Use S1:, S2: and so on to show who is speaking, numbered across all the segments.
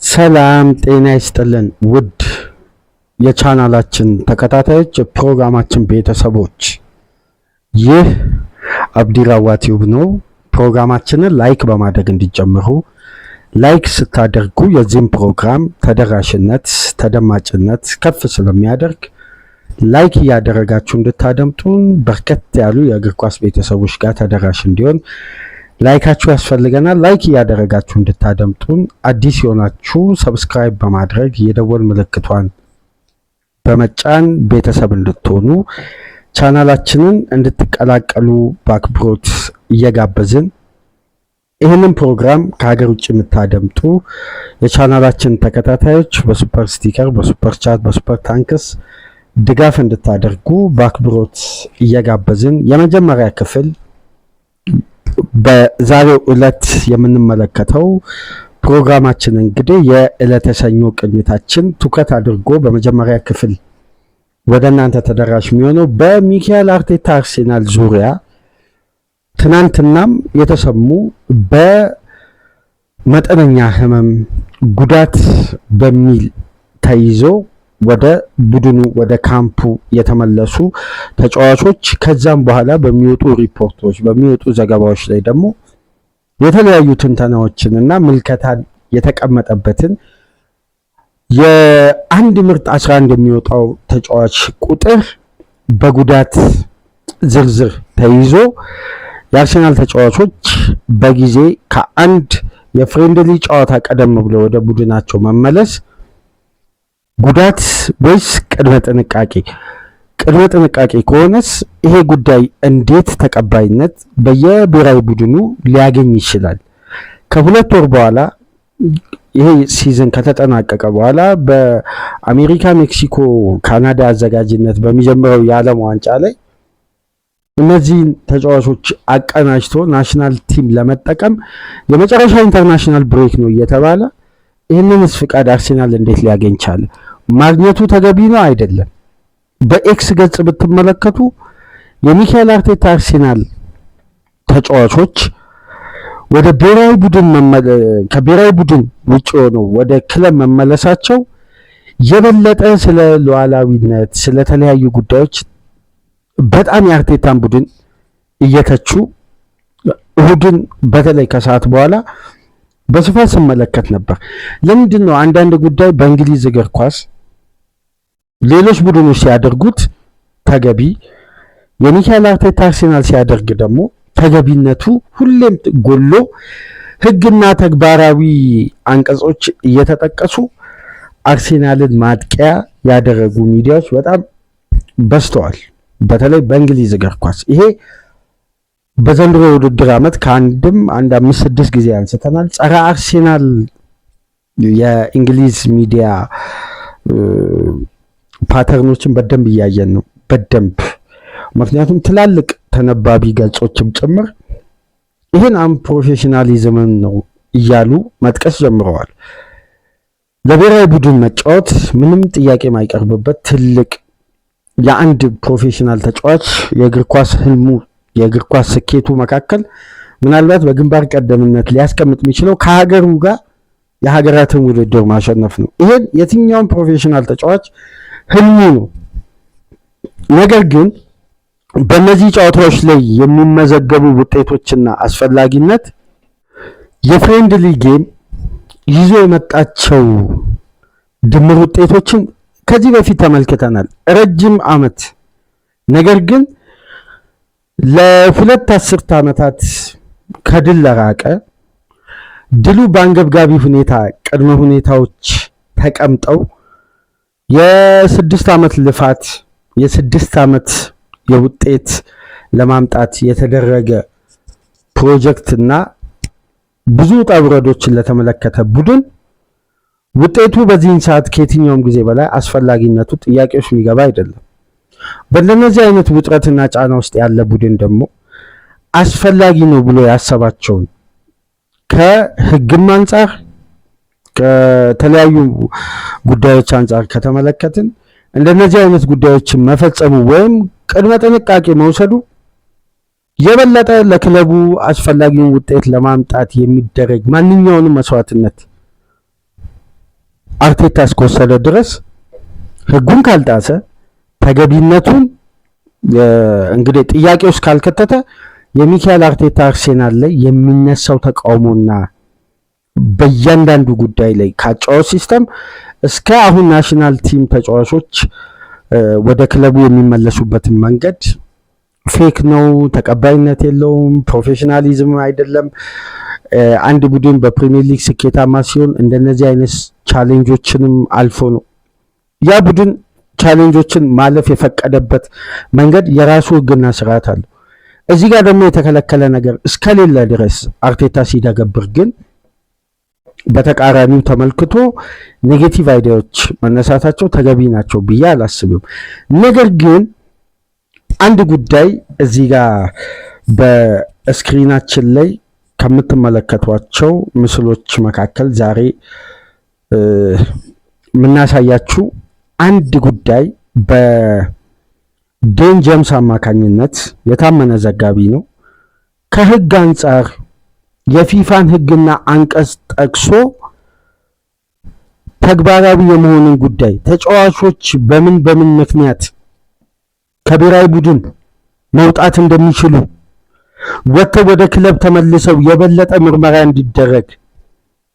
S1: ሰላም ጤና ይስጥልን ውድ የቻናላችን ተከታታዮች ፕሮግራማችን ቤተሰቦች፣ ይህ አብዲራዋ ቲዩብ ነው። ፕሮግራማችንን ላይክ በማድረግ እንዲጀምሩ። ላይክ ስታደርጉ የዚህም ፕሮግራም ተደራሽነት ተደማጭነት ከፍ ስለሚያደርግ ላይክ እያደረጋችሁ እንድታደምጡን በርከት ያሉ የእግር ኳስ ቤተሰቦች ጋር ተደራሽ እንዲሆን ላይካችሁ ያስፈልገናል። ላይክ እያደረጋችሁ እንድታደምጡን፣ አዲስ የሆናችሁ ሰብስክራይብ በማድረግ የደወል ምልክቷን በመጫን ቤተሰብ እንድትሆኑ ቻናላችንን እንድትቀላቀሉ በአክብሮት እየጋበዝን ይህንን ፕሮግራም ከሀገር ውጭ የምታደምጡ የቻናላችን ተከታታዮች በሱፐር ስቲከር፣ በሱፐር ቻት፣ በሱፐር ታንክስ ድጋፍ እንድታደርጉ በአክብሮት እየጋበዝን የመጀመሪያ ክፍል በዛሬው ዕለት የምንመለከተው ፕሮግራማችን እንግዲህ የዕለተ ሰኞ ቅኝታችን ትኩረት አድርጎ በመጀመሪያ ክፍል ወደ እናንተ ተደራሽ የሚሆነው በሚካኤል አርቴታ አርሴናል ዙሪያ ትናንትናም የተሰሙ በመጠነኛ ህመም ጉዳት በሚል ተይዞ ወደ ቡድኑ ወደ ካምፑ የተመለሱ ተጫዋቾች ከዛም በኋላ በሚወጡ ሪፖርቶች በሚወጡ ዘገባዎች ላይ ደግሞ የተለያዩ ትንተናዎችንና ምልከታን የተቀመጠበትን የአንድ ምርጥ 11 የሚወጣው ተጫዋች ቁጥር በጉዳት ዝርዝር ተይዞ የአርሰናል ተጫዋቾች በጊዜ ከአንድ የፍሬንድሊ ጨዋታ ቀደም ብሎ ወደ ቡድናቸው መመለስ ጉዳት ወይስ ቅድመ ጥንቃቄ? ቅድመ ጥንቃቄ ከሆነስ ይሄ ጉዳይ እንዴት ተቀባይነት በየብሔራዊ ቡድኑ ሊያገኝ ይችላል? ከሁለት ወር በኋላ ይሄ ሲዝን ከተጠናቀቀ በኋላ በአሜሪካ፣ ሜክሲኮ፣ ካናዳ አዘጋጅነት በሚጀምረው የዓለም ዋንጫ ላይ እነዚህን ተጫዋቾች አቀናጅቶ ናሽናል ቲም ለመጠቀም የመጨረሻ ኢንተርናሽናል ብሬክ ነው እየተባለ ይህንንስ ፍቃድ አርሴናል እንዴት ሊያገኝ ቻለ? ማግኘቱ ተገቢ ነው አይደለም? በኤክስ ገጽ ብትመለከቱ የሚካኤል አርቴታ አርሴናል ተጫዋቾች ወደ ብሔራዊ ቡድን ከብሔራዊ ቡድን ውጭ ሆነው ወደ ክለብ መመለሳቸው የበለጠ ስለ ሉዓላዊነት ስለተለያዩ ጉዳዮች በጣም የአርቴታን ቡድን እየተቹ እሁድን በተለይ ከሰዓት በኋላ በስፋት ስመለከት ነበር። ለምንድን ነው አንዳንድ ጉዳይ በእንግሊዝ እግር ኳስ ሌሎች ቡድኖች ሲያደርጉት ተገቢ፣ የሚካኤል አርቴታ አርሴናል ሲያደርግ ደግሞ ተገቢነቱ ሁሌም ጎሎ ሕግና ተግባራዊ አንቀጾች እየተጠቀሱ አርሴናልን ማጥቂያ ያደረጉ ሚዲያዎች በጣም በዝተዋል፣ በተለይ በእንግሊዝ እግር ኳስ። ይሄ በዘንድሮ የውድድር ዓመት ከአንድም 5-6 ጊዜ አንስተናል። ጸረ አርሴናል የእንግሊዝ ሚዲያ ፓተርኖችን በደንብ እያየን ነው። በደንብ ምክንያቱም ትላልቅ ተነባቢ ገጾችም ጭምር ይህን ፕሮፌሽናሊዝምን ነው እያሉ መጥቀስ ጀምረዋል። ለብሔራዊ ቡድን መጫወት ምንም ጥያቄ የማይቀርብበት ትልቅ የአንድ ፕሮፌሽናል ተጫዋች የእግር ኳስ ህልሙ የእግር ኳስ ስኬቱ መካከል ምናልባት በግንባር ቀደምነት ሊያስቀምጥ የሚችለው ከሀገሩ ጋር የሀገራትን ውድድር ማሸነፍ ነው። ይሄን የትኛውም ፕሮፌሽናል ተጫዋች ህልሙ ነው። ነገር ግን በእነዚህ ጨዋታዎች ላይ የሚመዘገቡ ውጤቶችና አስፈላጊነት የፍሬንድሊ ጌም ይዞ የመጣቸው ድምር ውጤቶችን ከዚህ በፊት ተመልክተናል። ረጅም ዓመት ነገር ግን ለሁለት አስርት ዓመታት ከድል ለራቀ ድሉ በአንገብጋቢ ሁኔታ ቅድመ ሁኔታዎች ተቀምጠው የ6 ዓመት ልፋት የ6 ዓመት የውጤት ለማምጣት የተደረገ ፕሮጀክትና ብዙ ውጣ ውረዶችን ለተመለከተ ቡድን ውጤቱ በዚህን ሰዓት ከየትኛውም ጊዜ በላይ አስፈላጊነቱ ጥያቄዎች የሚገባ አይደለም። በእነዚህ አይነት ውጥረትና ጫና ውስጥ ያለ ቡድን ደግሞ አስፈላጊ ነው ብሎ ያሰባቸውን ከሕግም አንጻር ከተለያዩ ጉዳዮች አንጻር ከተመለከትን እንደነዚህ አይነት ጉዳዮችን መፈጸሙ ወይም ቅድመ ጥንቃቄ መውሰዱ የበለጠ ለክለቡ አስፈላጊውን ውጤት ለማምጣት የሚደረግ ማንኛውንም መስዋዕትነት አርቴታ እስከወሰደ ድረስ ህጉን ካልጣሰ ተገቢነቱን እንግዲህ ጥያቄ ውስጥ ካልከተተ የሚካኤል አርቴታ አርሴናል ላይ የሚነሳው ተቃውሞና በእያንዳንዱ ጉዳይ ላይ ካጫወት ሲስተም እስከ አሁን ናሽናል ቲም ተጫዋቾች ወደ ክለቡ የሚመለሱበትን መንገድ ፌክ ነው፣ ተቀባይነት የለውም፣ ፕሮፌሽናሊዝም አይደለም። አንድ ቡድን በፕሪሚየር ሊግ ስኬታማ ሲሆን እንደነዚህ አይነት ቻሌንጆችንም አልፎ ነው ያ ቡድን ቻሌንጆችን ማለፍ የፈቀደበት መንገድ የራሱ ህግና ስርዓት አለው። እዚህ ጋር ደግሞ የተከለከለ ነገር እስከሌለ ድረስ አርቴታ ሲደገብር ግን በተቃራኒው ተመልክቶ ኔጌቲቭ አይዲያዎች መነሳታቸው ተገቢ ናቸው ብዬ አላስብም። ነገር ግን አንድ ጉዳይ እዚህ ጋር በስክሪናችን ላይ ከምትመለከቷቸው ምስሎች መካከል ዛሬ የምናሳያችሁ አንድ ጉዳይ በዴን ጄምስ አማካኝነት የታመነ ዘጋቢ ነው። ከህግ አንጻር የፊፋን ህግና አንቀጽ ጠቅሶ ተግባራዊ የመሆኑን ጉዳይ ተጫዋቾች በምን ምክንያት ከብሔራዊ ቡድን መውጣት እንደሚችሉ ወጥተው ወደ ክለብ ተመልሰው የበለጠ ምርመራ እንዲደረግ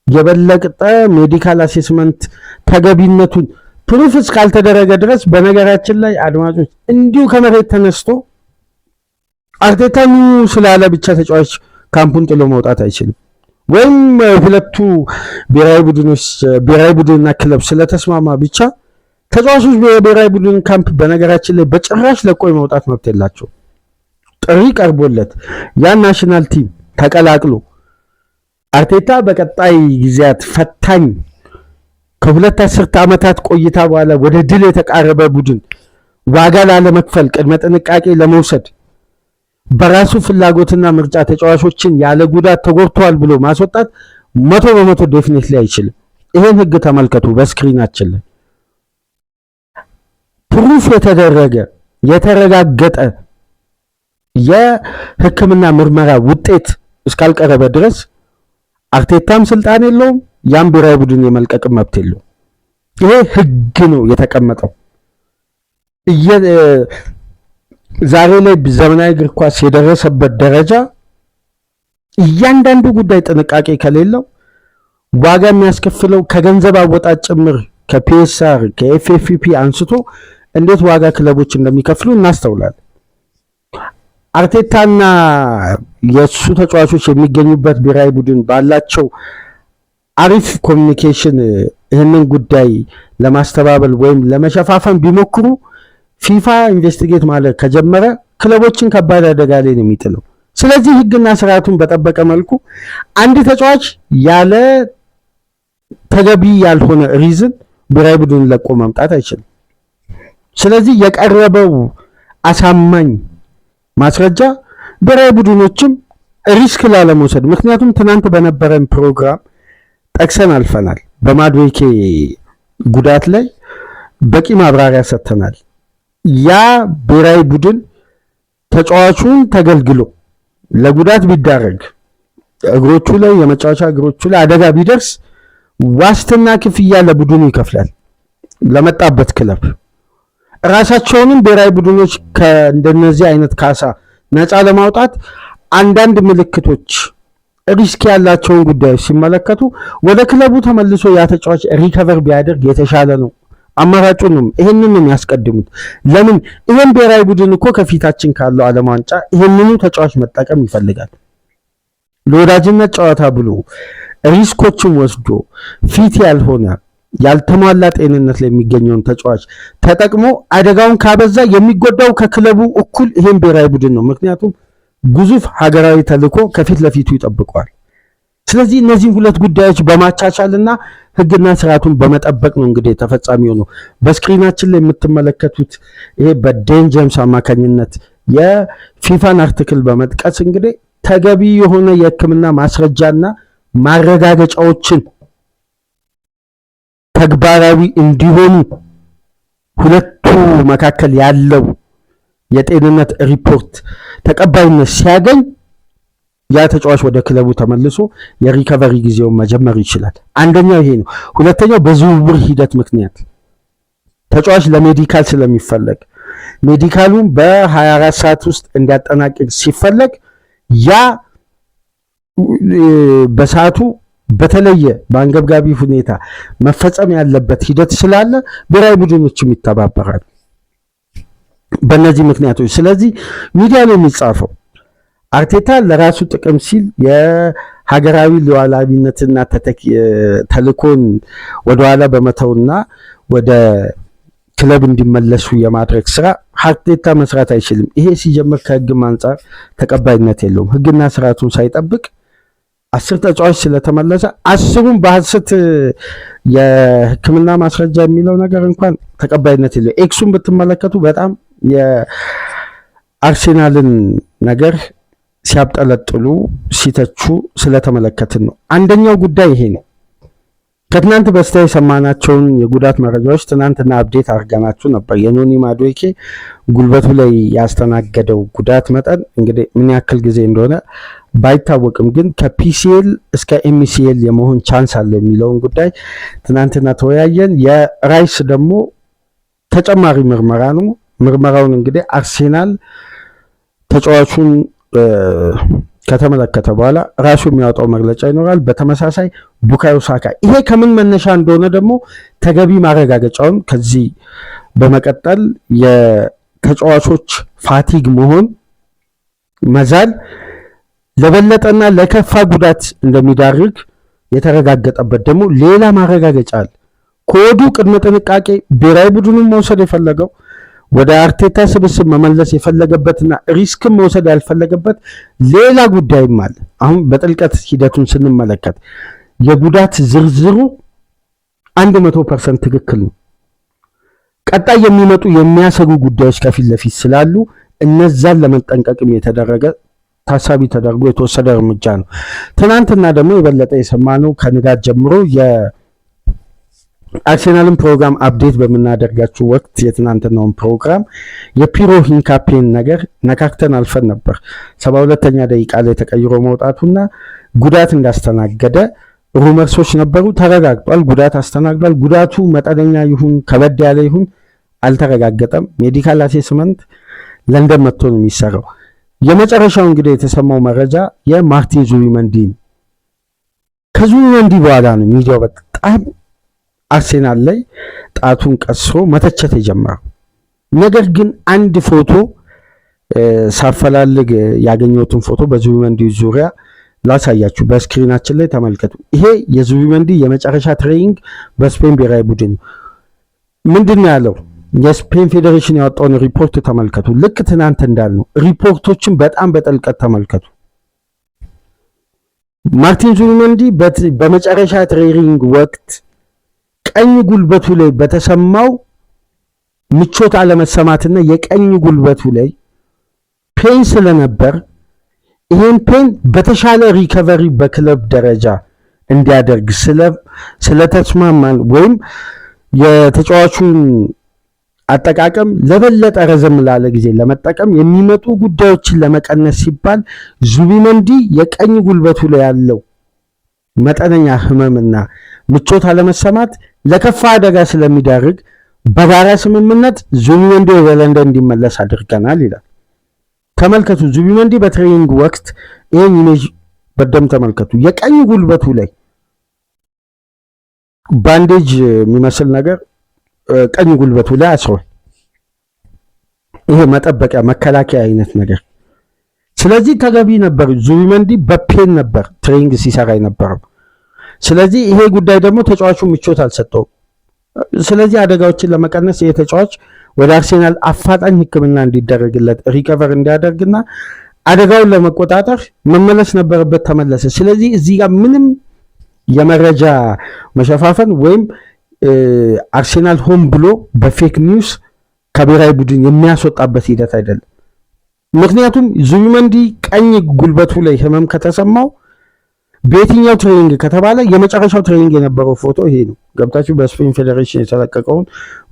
S1: የበለጠ ሜዲካል አሴስመንት ተገቢነቱን ፕሩፍ እስካልተደረገ ድረስ በነገራችን ላይ አድማጮች እንዲሁ ከመሬት ተነስቶ አርቴታ ስላለ ብቻ ተጫዋች ካምፑን ጥሎ መውጣት አይችልም። ወይም ሁለቱ ብሔራዊ ቡድንና ክለብ ስለተስማማ ብቻ ተጫዋቾች በብሔራዊ ቡድን ካምፕ በነገራችን ላይ በጭራሽ ለቆ መውጣት መብት የላቸው። ጥሪ ቀርቦለት ያ ናሽናል ቲም ተቀላቅሎ አርቴታ በቀጣይ ጊዜያት ፈታኝ ከሁለት አስርተ ዓመታት ቆይታ በኋላ ወደ ድል የተቃረበ ቡድን ዋጋ ላለመክፈል ቅድመ ጥንቃቄ ለመውሰድ በራሱ ፍላጎትና ምርጫ ተጫዋቾችን ያለ ጉዳት ተጎድተዋል ብሎ ማስወጣት 100% ዴፊኒትሊ አይችልም። ይሄን ህግ ተመልከቱ በስክሪናችን ላይ ፕሩፍ የተደረገ የተረጋገጠ የህክምና ምርመራ ውጤት እስካልቀረበ ድረስ አርቴታም ስልጣን የለውም፣ ያም ብሔራዊ ቡድን የመልቀቅ መብት የለውም። ይሄ ህግ ነው የተቀመጠው። ዛሬ ላይ ዘመናዊ እግር ኳስ የደረሰበት ደረጃ እያንዳንዱ ጉዳይ ጥንቃቄ ከሌለው ዋጋ የሚያስከፍለው ከገንዘብ አወጣጥ ጭምር ከፒኤስአር ከኤፍኤፍፒ አንስቶ እንዴት ዋጋ ክለቦች እንደሚከፍሉ እናስተውላለን። አርቴታና የሱ ተጫዋቾች የሚገኙበት ብሔራዊ ቡድን ባላቸው አሪፍ ኮሚኒኬሽን ይህንን ጉዳይ ለማስተባበል ወይም ለመሸፋፈን ቢሞክሩ ፊፋ ኢንቨስቲጌት ማለት ከጀመረ ክለቦችን ከባድ አደጋ ላይ ነው የሚጥለው። ስለዚህ ህግና ስርዓቱን በጠበቀ መልኩ አንድ ተጫዋች ያለ ተገቢ ያልሆነ ሪዝን ብሔራዊ ቡድን ለቆ መምጣት አይችልም። ስለዚህ የቀረበው አሳማኝ ማስረጃ ብሔራዊ ቡድኖችም ሪስክ ላለመውሰድ ምክንያቱም ትናንት በነበረን ፕሮግራም ጠቅሰን አልፈናል። በማድዌኬ ጉዳት ላይ በቂ ማብራሪያ ሰጥተናል። ያ ብሔራዊ ቡድን ተጫዋቹን ተገልግሎ ለጉዳት ቢዳረግ እግሮቹ ላይ የመጫወቻ እግሮቹ ላይ አደጋ ቢደርስ ዋስትና ክፍያ ለቡድኑ ይከፍላል ለመጣበት ክለብ። ራሳቸውንም ብሔራዊ ቡድኖች ከእንደነዚህ አይነት ካሳ ነፃ ለማውጣት አንዳንድ ምልክቶች ሪስክ ያላቸውን ጉዳዮች ሲመለከቱ ወደ ክለቡ ተመልሶ ያ ተጫዋች ሪከቨር ቢያደርግ የተሻለ ነው። አማራጩንም ይሄንን ነው የሚያስቀድሙት። ለምን ይሄን ብሔራዊ ቡድን እኮ ከፊታችን ካለው ዓለም ዋንጫ ይሄንኑ ተጫዋች መጠቀም ይፈልጋል። ለወዳጅነት ጨዋታ ብሎ ሪስኮችን ወስዶ ፊት ያልሆነ ያልተሟላ ጤንነት ላይ የሚገኘውን ተጫዋች ተጠቅሞ አደጋውን ካበዛ የሚጎዳው ከክለቡ እኩል ይሄን ብሔራዊ ቡድን ነው። ምክንያቱም ግዙፍ ሀገራዊ ተልዕኮ ከፊት ለፊቱ ይጠብቀዋል። ስለዚህ እነዚህ ሁለት ጉዳዮች በማቻቻልና ህግና ስርዓቱን በመጠበቅ ነው እንግዲህ ተፈጻሚ ሆነው በስክሪናችን ላይ የምትመለከቱት ይሄ በዴን ጄምስ አማካኝነት የፊፋን አርቲክል በመጥቀስ እንግዲህ ተገቢ የሆነ የህክምና ማስረጃና ማረጋገጫዎችን ተግባራዊ እንዲሆኑ ሁለቱ መካከል ያለው የጤንነት ሪፖርት ተቀባይነት ሲያገኝ ያ ተጫዋች ወደ ክለቡ ተመልሶ የሪከቨሪ ጊዜውን መጀመር ይችላል። አንደኛው ይሄ ነው። ሁለተኛው በዝውውር ሂደት ምክንያት ተጫዋች ለሜዲካል ስለሚፈለግ ሜዲካሉን በ24 ሰዓት ውስጥ እንዲያጠናቅቅ ሲፈለግ ያ በሰዓቱ በተለየ በአንገብጋቢ ሁኔታ መፈጸም ያለበት ሂደት ስላለ ብሔራዊ ቡድኖችም ይተባበራሉ በእነዚህ ምክንያቶች። ስለዚህ ሚዲያ ነው የሚጻፈው። አርቴታ ለራሱ ጥቅም ሲል የሀገራዊ ሉዓላዊነትና ተልእኮን ወደኋላ በመተውና ወደ ክለብ እንዲመለሱ የማድረግ ስራ አርቴታ መስራት አይችልም። ይሄ ሲጀምር ከህግም አንጻር ተቀባይነት የለውም። ህግና ስርዓቱን ሳይጠብቅ 10 ተጫዋች ስለተመለሰ 10ሩም በሐሰት የሕክምና ማስረጃ የሚለው ነገር እንኳን ተቀባይነት የለውም። ኤክሱን ብትመለከቱ በጣም የአርሴናልን ነገር ሲያብጠለጥሉ ሲተቹ ስለተመለከትን ነው። አንደኛው ጉዳይ ይሄ ነው። ከትናንት በስቲያ የሰማናቸውን የጉዳት መረጃዎች ትናንትና አፕዴት አድርገናችሁ ነበር። የኖኒ ማዱዌኬ ጉልበቱ ላይ ያስተናገደው ጉዳት መጠን እንግዲህ ምን ያክል ጊዜ እንደሆነ ባይታወቅም ግን ከፒሲኤል እስከ ኤምሲኤል የመሆን ቻንስ አለው የሚለውን ጉዳይ ትናንትና ተወያየን። የራይስ ደግሞ ተጨማሪ ምርመራ ነው። ምርመራውን እንግዲህ አርሴናል ተጫዋቹን ከተመለከተ በኋላ ራሱ የሚያወጣው መግለጫ ይኖራል። በተመሳሳይ ቡካዮ ሳካ ይሄ ከምን መነሻ እንደሆነ ደግሞ ተገቢ ማረጋገጫውን ከዚህ በመቀጠል የተጫዋቾች ፋቲግ መሆን መዛል ለበለጠና ለከፋ ጉዳት እንደሚዳርግ የተረጋገጠበት ደግሞ ሌላ ማረጋገጫ አለ። ኮዱ ቅድመ ጥንቃቄ ብሔራዊ ቡድኑን መውሰድ የፈለገው ወደ አርቴታ ስብስብ መመለስ የፈለገበትና ሪስክም መውሰድ ያልፈለገበት ሌላ ጉዳይም አለ። አሁን በጥልቀት ሂደቱን ስንመለከት የጉዳት ዝርዝሩ 100% ትክክል ነው። ቀጣይ የሚመጡ የሚያሰጉ ጉዳዮች ከፊት ለፊት ስላሉ እነዛን ለመጠንቀቅም የተደረገ ታሳቢ ተደርጎ የተወሰደ እርምጃ ነው። ትናንትና ደግሞ የበለጠ የሰማነው ከንጋት ጀምሮ የአርሴናልን ፕሮግራም አፕዴት በምናደርጋችሁ ወቅት የትናንትናውን ፕሮግራም የፒሮ ሂንካፔን ነገር ነካክተን አልፈን ነበር። 72ኛ ደቂቃ ላይ ተቀይሮ መውጣቱና ጉዳት እንዳስተናገደ ሩመርሶች ነበሩ። ተረጋግጧል። ጉዳት አስተናግዷል። ጉዳቱ መጠነኛ ይሁን ከበድ ያለ ይሁን አልተረጋገጠም። ሜዲካል አሴስመንት ለንደን መጥቶ ነው የሚሰራው። የመጨረሻው እንግዲህ የተሰማው መረጃ የማርቲን ዙቢመንዲ ከዙቢመንዲ በኋላ ነው ሚዲያው በጣም አርሴናል ላይ ጣቱን ቀስሮ መተቸት የጀመረው። ነገር ግን አንድ ፎቶ ሳፈላልግ ያገኘሁትን ፎቶ በዙቢመንዲ ዙሪያ ላሳያችሁ፣ በስክሪናችን ላይ ተመልከቱ። ይሄ የዙቢመንዲ የመጨረሻ ትሬኒንግ በስፔን ብሔራዊ ቡድን ምንድን ነው ያለው? የስፔን ፌዴሬሽን ያወጣውን ሪፖርት ተመልከቱ። ልክ ትናንት እንዳልነው ሪፖርቶችን በጣም በጥልቀት ተመልከቱ። ማርቲን ዙቢመንዲ በመጨረሻ ትሬኒንግ ወቅት ቀኝ ጉልበቱ ላይ በተሰማው ምቾት አለመሰማትና የቀኝ ጉልበቱ ላይ ፔን ስለነበር ይሄን ፔን በተሻለ ሪከቨሪ በክለብ ደረጃ እንዲያደርግ ስለተስማማን ወይም የተጫዋቹን አጠቃቀም ለበለጠ ረዘም ላለ ጊዜ ለመጠቀም የሚመጡ ጉዳዮችን ለመቀነስ ሲባል ዙቢመንዲ የቀኝ ጉልበቱ ላይ ያለው መጠነኛ ህመምና ምቾት አለመሰማት ለከፋ አደጋ ስለሚዳርግ በጋራ ስምምነት ዙቢመንዲ ወደ ለንደን እንዲመለስ አድርገናል ይላል። ተመልከቱ። ዙቢመንዲ በትሬኒንግ ወቅት ይሄን ኢሜጅ በደም ተመልከቱ። የቀኝ ጉልበቱ ላይ ባንዴጅ የሚመስል ነገር ቀኝ ጉልበቱ ላይ አስሯል። ይሄ መጠበቂያ መከላከያ አይነት ነገር። ስለዚህ ተገቢ ነበር። ዙቢመንዲ በፔን ነበር ትሬኒንግ ሲሰራ የነበረው። ስለዚህ ይሄ ጉዳይ ደግሞ ተጫዋቹ ምቾት አልሰጠውም። ስለዚህ አደጋዎችን ለመቀነስ ይሄ ተጫዋች ወደ አርሴናል አፋጣኝ ሕክምና እንዲደረግለት ሪከቨር እንዲያደርግና አደጋውን ለመቆጣጠር መመለስ ነበረበት። ተመለሰ። ስለዚህ እዚህ ጋር ምንም የመረጃ መሸፋፈን ወይም አርሴናል ሆን ብሎ በፌክ ኒውስ ከብሔራዊ ቡድን የሚያስወጣበት ሂደት አይደለም። ምክንያቱም ዙቢመንዲ ቀኝ ጉልበቱ ላይ ህመም ከተሰማው በየትኛው ትሬኒንግ ከተባለ የመጨረሻው ትሬኒንግ የነበረው ፎቶ ይሄ ነው። ገብታችሁ በስፔን ፌዴሬሽን የተለቀቀውን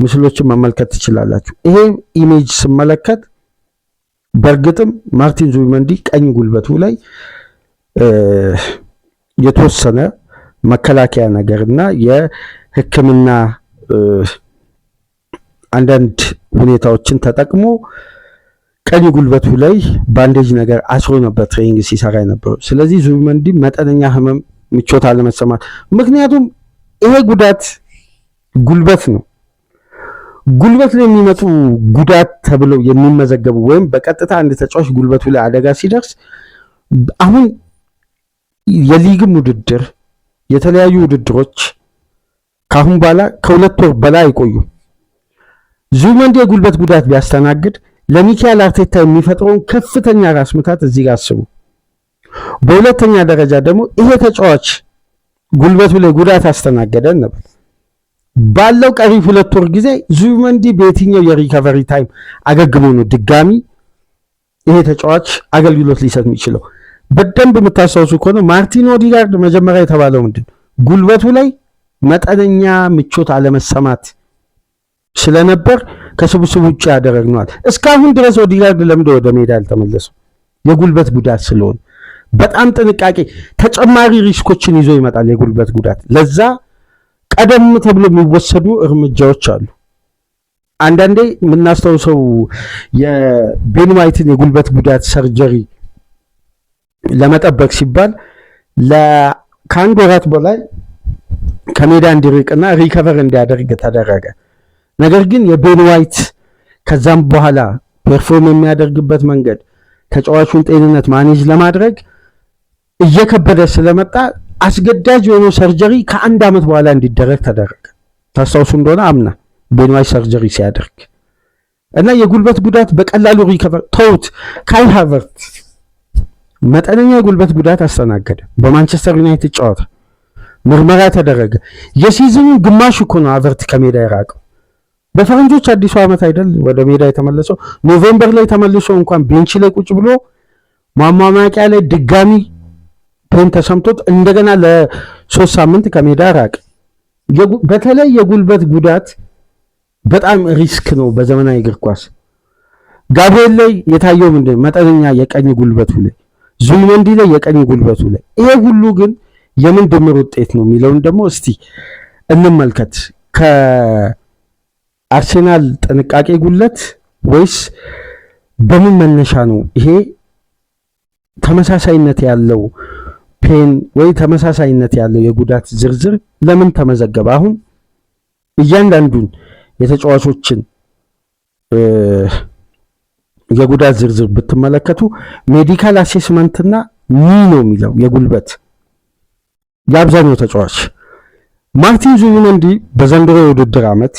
S1: ምስሎችን መመልከት ትችላላችሁ። ይሄ ኢሜጅ ስመለከት በእርግጥም ማርቲን ዙቢመንዲ ቀኝ ጉልበቱ ላይ የተወሰነ መከላከያ ነገርና የሕክምና አንዳንድ ሁኔታዎችን ተጠቅሞ ቀኝ ጉልበቱ ላይ ባንዴጅ ነገር አስሮ ነበር ትሬኒንግ ሲሰራ የነበረው። ስለዚህ ዙቢመንዲ መጠነኛ ህመም፣ ምቾት አለመሰማት፣ ምክንያቱም ይሄ ጉዳት ጉልበት ነው። ጉልበት ላይ የሚመጡ ጉዳት ተብለው የሚመዘገቡ ወይም በቀጥታ አንድ ተጫዋች ጉልበቱ ላይ አደጋ ሲደርስ አሁን የሊግም ውድድር የተለያዩ ውድድሮች ካሁን በኋላ ከሁለት ወር በላይ አይቆዩም። ዙቢመንዲ የጉልበት ጉዳት ቢያስተናግድ ለሚካኤል አርቴታ የሚፈጥረውን ከፍተኛ ራስ ምታት እዚህ ጋር አስቡ። በሁለተኛ ደረጃ ደግሞ ይሄ ተጫዋች ጉልበቱ ላይ ጉዳት አስተናገደ ነበር ባለው ቀሪ ሁለት ወር ጊዜ ዙቢመንዲ በየትኛው የሪካቨሪ ታይም አገግሞ ነው ድጋሚ ይሄ ተጫዋች አገልግሎት ሊሰጥ የሚችለው? በደንብ የምታስታውሱ ከሆነ ማርቲን ኦዲጋርድ መጀመሪያ የተባለው ምንድን ጉልበቱ ላይ መጠነኛ ምቾት አለመሰማት ስለነበር ከስብስብ ውጭ ያደረግነዋል። እስካሁን ድረስ ኦዲጋርድ ለምዶ ወደ ሜዳ ያልተመለሰው የጉልበት ጉዳት ስለሆነ በጣም ጥንቃቄ፣ ተጨማሪ ሪስኮችን ይዞ ይመጣል የጉልበት ጉዳት። ለዛ ቀደም ተብሎ የሚወሰዱ እርምጃዎች አሉ። አንዳንዴ የምናስታውሰው የቤን ዋይትን የጉልበት ጉዳት ሰርጀሪ ለመጠበቅ ሲባል ከአንድ ወራት በላይ ከሜዳ እንዲርቅና ሪከቨር እንዲያደርግ ተደረገ። ነገር ግን የቤን ዋይት ከዛም በኋላ ፐርፎርም የሚያደርግበት መንገድ ተጫዋቹን ጤንነት ማኔጅ ለማድረግ እየከበደ ስለመጣ አስገዳጅ የሆነው ሰርጀሪ ከአንድ ዓመት በኋላ እንዲደረግ ተደረገ። ታስታውሱ እንደሆነ አምና ቤን ዋይት ሰርጀሪ ሲያደርግ እና የጉልበት ጉዳት በቀላሉ ሪከቨር ተውት። ካይ ሃቨርት መጠነኛ የጉልበት ጉዳት አስተናገደ። በማንቸስተር ዩናይትድ ጨዋታ ምርመራ ተደረገ። የሲዝኑ ግማሽ እኮ ነው ሃቨርት ከሜዳ የራቀው። በፈረንጆች አዲሱ ዓመት አይደል ወደ ሜዳ የተመለሰው። ኖቬምበር ላይ ተመልሶ እንኳን ቤንች ላይ ቁጭ ብሎ ማሟሟቂያ ላይ ድጋሚ ፔን ተሰምቶት እንደገና ለ3 ሳምንት ከሜዳ ራቀ። በተለይ የጉልበት ጉዳት በጣም ሪስክ ነው በዘመናዊ እግር ኳስ። ጋብሪኤል ላይ የታየው ምንድን መጠነኛ የቀኝ ጉልበቱ ላይ፣ ዙቢመንዲ ላይ የቀኝ ጉልበቱ ላይ። ይሄ ሁሉ ግን የምን ድምር ውጤት ነው የሚለውን ደግሞ እስቲ እንመልከት። ከአርሴናል ጥንቃቄ ጉለት ወይስ በምን መነሻ ነው ይሄ ተመሳሳይነት ያለው ፔን ወይ ተመሳሳይነት ያለው የጉዳት ዝርዝር ለምን ተመዘገበ? አሁን እያንዳንዱን የተጫዋቾችን የጉዳት ዝርዝር ብትመለከቱ ሜዲካል አሴስመንትና ኒ ነው የሚለው የጉልበት የአብዛኛው ተጫዋች። ማርቲን ዙቢመንዲ በዘንድሮ የውድድር ዓመት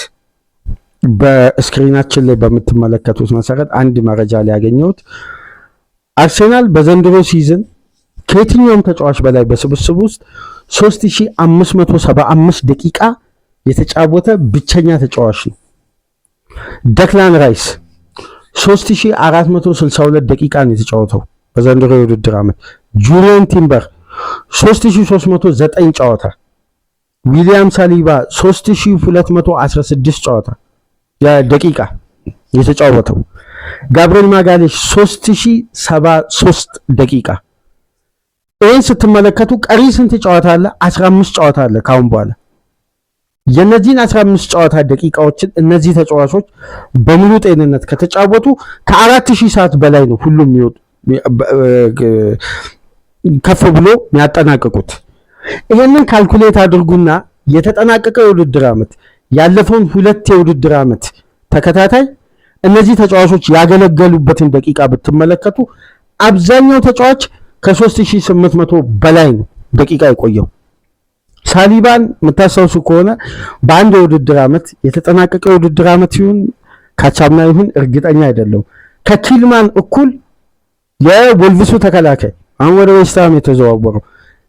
S1: በስክሪናችን ላይ በምትመለከቱት መሰረት አንድ መረጃ ላይ ያገኘሁት አርሴናል በዘንድሮ ሲዝን ከየትኛውም ተጫዋች በላይ በስብስብ ውስጥ 3575 ደቂቃ የተጫወተ ብቸኛ ተጫዋች ነው። ደክላን ራይስ 3462 ደቂቃ ነው የተጫወተው በዘንድሮ የውድድር ዓመት። ጁሪየን ቲምበር 3309 ጨዋታ፣ ዊሊያም ሳሊባ 3216 ጨዋታ ደቂቃ የተጫወተው፣ ጋብሪኤል ማጋሌሽ 3073 ደቂቃ። ይህን ስትመለከቱ ቀሪ ስንት ጨዋታ አለ? 15 ጨዋታ አለ ካሁን በኋላ። የነዚህን 15 ጨዋታ ደቂቃዎችን እነዚህ ተጫዋቾች በሙሉ ጤንነት ከተጫወቱ ከ4000 ሰዓት በላይ ነው ሁሉም ከፍ ብሎ የሚያጠናቅቁት። ይሄንን ካልኩሌት አድርጉና የተጠናቀቀው የውድድር ዓመት ያለፈውን 2 የውድድር ዓመት ተከታታይ እነዚህ ተጫዋቾች ያገለገሉበትን ደቂቃ ብትመለከቱ አብዛኛው ተጫዋች ከ3800 በላይ ነው ደቂቃ የቆየው። ሳሊባን የምታስታውሱ ከሆነ በአንድ የውድድር ዓመት የተጠናቀቀ የውድድር ዓመት ይሁን ካቻምና ይሁን እርግጠኛ አይደለሁም ከኪልማን እኩል የወልቭሱ ተከላካይ አሁን ወደ ዌስትሃም የተዘዋወረው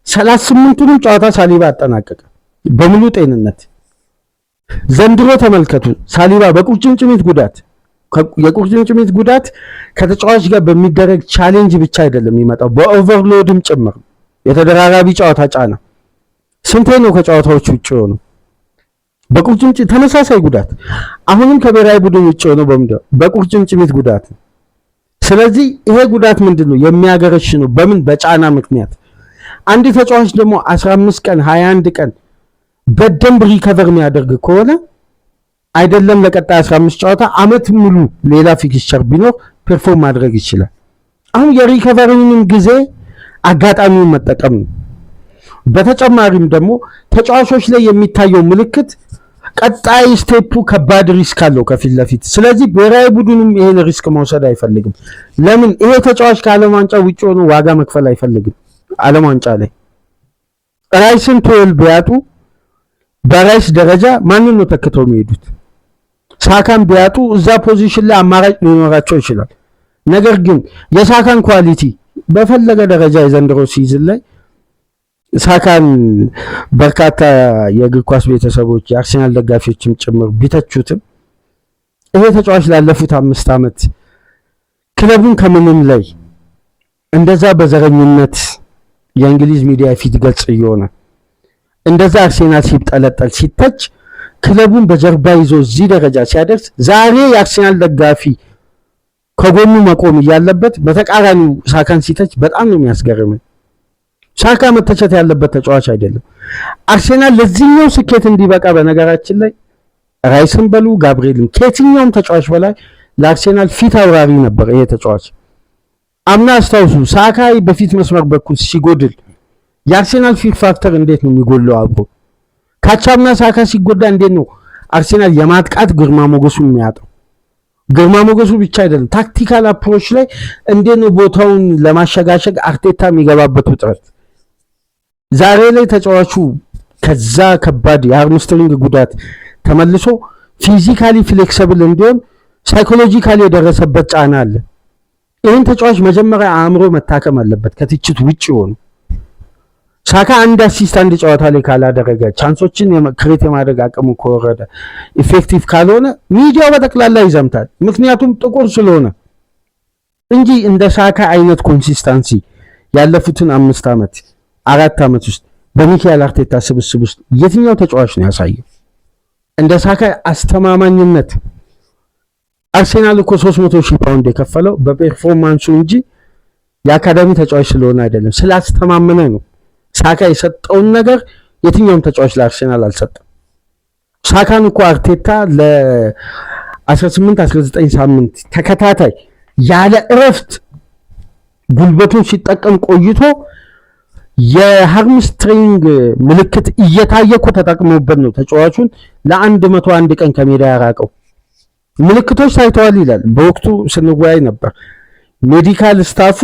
S1: 38ቱንም ጨዋታ ሳሊባ አጠናቀቀ በሙሉ ጤንነት። ዘንድሮ ተመልከቱ ሳሊባ በቁርጭምጭሚት ጉዳት የቁርጭምጭሚት ጉዳት ከተጫዋች ጋር በሚደረግ ቻሌንጅ ብቻ አይደለም የሚመጣው በኦቨርሎድም ጭምር የተደራራቢ ጨዋታ ጫና። ስንቴ ነው ከጨዋታዎች ውጭ ሆነው በቁርጭምጭሚት ተመሳሳይ ጉዳት አሁንም ከብሔራዊ ቡድን ውጭ ሆነው በቁርጭምጭሚት ጉዳት። ስለዚህ ይሄ ጉዳት ምንድነው የሚያገረሽ ነው። በምን በጫና ምክንያት አንድ ተጫዋች ደግሞ 15 ቀን 21 ቀን በደንብ ሪከቨር የሚያደርግ ከሆነ አይደለም ለቀጣይ 15 ጨዋታ አመት ሙሉ ሌላ ፊክስቸር ቢኖር ፐርፎርም ማድረግ ይችላል። አሁን የሪከቨሪውን ጊዜ አጋጣሚውን መጠቀም ነው። በተጨማሪም ደግሞ ተጫዋቾች ላይ የሚታየው ምልክት ቀጣይ ስቴፑ ከባድ ሪስክ አለው ከፊት ለፊት። ስለዚህ ብሔራዊ ቡድኑም ይሄን ሪስክ መውሰድ አይፈልግም። ለምን? ይሄ ተጫዋች ከዓለም ዋንጫ ውጭ ሆኖ ዋጋ መክፈል አይፈልግም። ዓለም ዋንጫ ላይ ራይስን ቶል ቢያጡ በራይስ ደረጃ ማንን ነው ተክተው የሚሄዱት? ሳካን ቢያጡ እዛ ፖዚሽን ላይ አማራጭ ሊኖራቸው ይችላል። ነገር ግን የሳካን ኳሊቲ በፈለገ ደረጃ የዘንድሮ ሲዝን ላይ ሳካን በርካታ የእግር ኳስ ቤተሰቦች የአርሰናል ደጋፊዎችም ጭምር ቢተቹትም ይሄ ተጫዋች ላለፉት 5 ዓመት ክለቡን ከምንም ላይ እንደዛ በዘረኝነት የእንግሊዝ ሚዲያ ፊት ገጽ እየሆነ እንደዛ አርሰናል ሲጠለጠል ሲተች ክለቡን በጀርባ ይዞ እዚህ ደረጃ ሲያደርስ ዛሬ የአርሰናል ደጋፊ ከጎኑ መቆም እያለበት በተቃራኒው ሳካን ሲተች በጣም ነው የሚያስገርመኝ። ሳካ መተቸት ያለበት ተጫዋች አይደለም። አርሰናል ለዚህኛው ስኬት እንዲበቃ በነገራችን ላይ ራይስን በሉ ጋብሪኤልን ከየትኛውም ተጫዋች በላይ ለአርሰናል ፊት አውራሪ ነበር ይሄ ተጫዋች። አምና አስታውሱ ሳካ በፊት መስመር በኩል ሲጎድል የአርሰናል ፊት ፋክተር እንዴት ነው የሚጎለው አብሮ። ካቻምና ሳካ ሲጎዳ እንዴት ነው አርሰናል የማጥቃት ግርማ ሞገሱን የሚያጣው? ግርማ ሞገሱ ብቻ አይደለም ታክቲካል አፕሮች ላይ እንዴት ነው ቦታውን ለማሸጋሸግ አርቴታ የሚገባበት ውጥረት። ዛሬ ላይ ተጫዋቹ ከዛ ከባድ የሃርምስትሪንግ ጉዳት ተመልሶ ፊዚካሊ ፍሌክሲብል እንዲሆን ሳይኮሎጂካሊ የደረሰበት ጫና አለ። ይህን ተጫዋች መጀመሪያ አእምሮ መታከም አለበት ከትችት ውጭ ሆኖ። ሳካ አንድ አሲስት አንድ ጨዋታ ላይ ካላደረገ ቻንሶችን ክሬት የማድረግ አቅሙ ከወረደ ኢፌክቲቭ ካልሆነ ሚዲያው በጠቅላላ ይዘምታል። ምክንያቱም ጥቁር ስለሆነ እንጂ እንደ ሳካ አይነት ኮንሲስታንሲ ያለፉትን 5 ዓመት 4 ዓመት ውስጥ በሚካኤል አርቴታ ስብስብ ውስጥ የትኛው ተጫዋች ነው ያሳየው? እንደ ሳካ አስተማማኝነት አርሰናል እኮ 300,000 ፓውንድ የከፈለው በፐርፎርማንሱ እንጂ የአካዳሚ ተጫዋች ስለሆነ አይደለም፣ ስላስተማመነ ነው። ሳካ የሰጠውን ነገር የትኛውም ተጫዋች ለአርሰናል አልሰጠም። ሳካን እኮ አርቴታ ለ18 19 ሳምንት ተከታታይ ያለ እረፍት ጉልበቱን ሲጠቀም ቆይቶ የሃርምስትሪንግ ምልክት እየታየ እኮ ተጠቅሞበት ነው ተጫዋቹን ለ101 ቀን ከሜዳ ያራቀው። ምልክቶች ታይተዋል ይላል። በወቅቱ ስንወያይ ነበር። ሜዲካል ስታፉ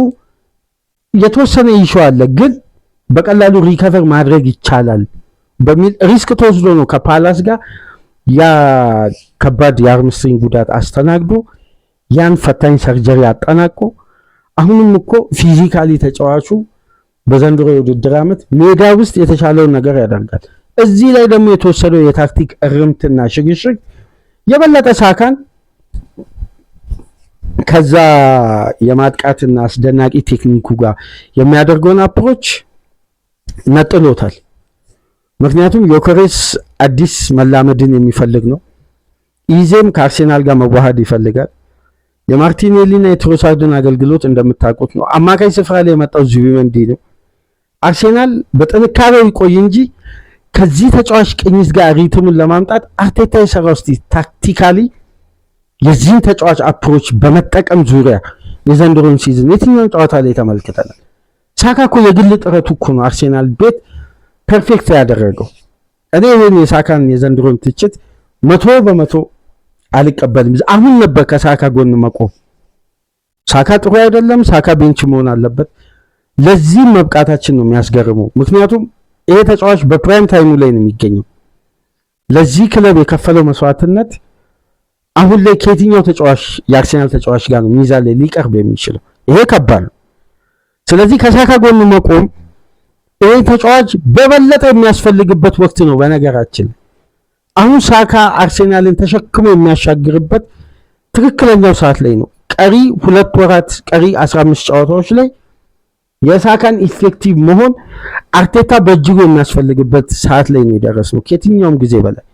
S1: የተወሰነ ይሸዋል ግን በቀላሉ ሪከቨር ማድረግ ይቻላል በሚል ሪስክ ተወስዶ ነው ከፓላስ ጋር ያ ከባድ የሃርምስትሪንግ ጉዳት አስተናግዶ ያን ፈታኝ ሰርጀሪ አጠናቆ አሁንም እኮ ፊዚካሊ ተጫዋቹ በዘንድሮ የውድድር ዓመት ሜዳ ውስጥ የተሻለውን ነገር ያደርጋል። እዚህ ላይ ደግሞ የተወሰደው የታክቲክ እርምትና ሽግሽግ የበለጠ ሳካን ከዛ የማጥቃትና አስደናቂ ቴክኒኩ ጋር የሚያደርገውን አፕሮች ነጥሎታል። ምክንያቱም ዮከሬስ አዲስ መላመድን የሚፈልግ ነው። ኢዜም ከአርሰናል ጋር መዋሃድ ይፈልጋል። የማርቲኔሊና የትሮሳርድን አገልግሎት እንደምታውቁት ነው። አማካይ ስፍራ ላይ የመጣው ዙቢመንዲ ነው። አርሰናል በጥንካሬው ይቆይ እንጂ ከዚህ ተጫዋች ቅኝት ጋር ሪትሙን ለማምጣት አርቴታ የሰራው ታክቲካሊ የዚህን ተጫዋች አፕሮች በመጠቀም ዙሪያ የዘንድሮን ሲዝን የትኛውን ጨዋታ ላይ ተመልክተናል። ሳካ እኮ የግል ጥረቱ እኮ ነው አርሰናል ቤት ፐርፌክት ያደረገው። እኔ ይሄን የሳካን የዘንድሮን ትችት 100% አልቀበልም። አሁን ነበር ከሳካ ጎን መቆም። ሳካ ጥሩ አይደለም፣ ሳካ ቤንች መሆን አለበት። ለዚህ መብቃታችን ነው የሚያስገርመው። ምክንያቱም ይሄ ተጫዋች በፕራይም ታይሙ ላይ ነው የሚገኘው። ለዚህ ክለብ የከፈለው መስዋዕትነት አሁን ላይ ከየትኛው ተጫዋች የአርሰናል ተጫዋች ጋር ነው ሚዛን ላይ ሊቀርብ የሚችለው? ይሄ ከባድ ነው። ስለዚህ ከሳካ ጎን መቆም ይሄ ተጫዋች በበለጠ የሚያስፈልግበት ወቅት ነው። በነገራችን አሁን ሳካ አርሰናልን ተሸክሞ የሚያሻግርበት ትክክለኛው ሰዓት ላይ ነው። ቀሪ 2 ወራት ቀሪ 15 ጨዋታዎች ላይ የሳካን ኢፌክቲቭ መሆን አርቴታ በእጅጉ የሚያስፈልግበት ሰዓት ላይ ነው የደረስነው ከየትኛውም ጊዜ በላይ።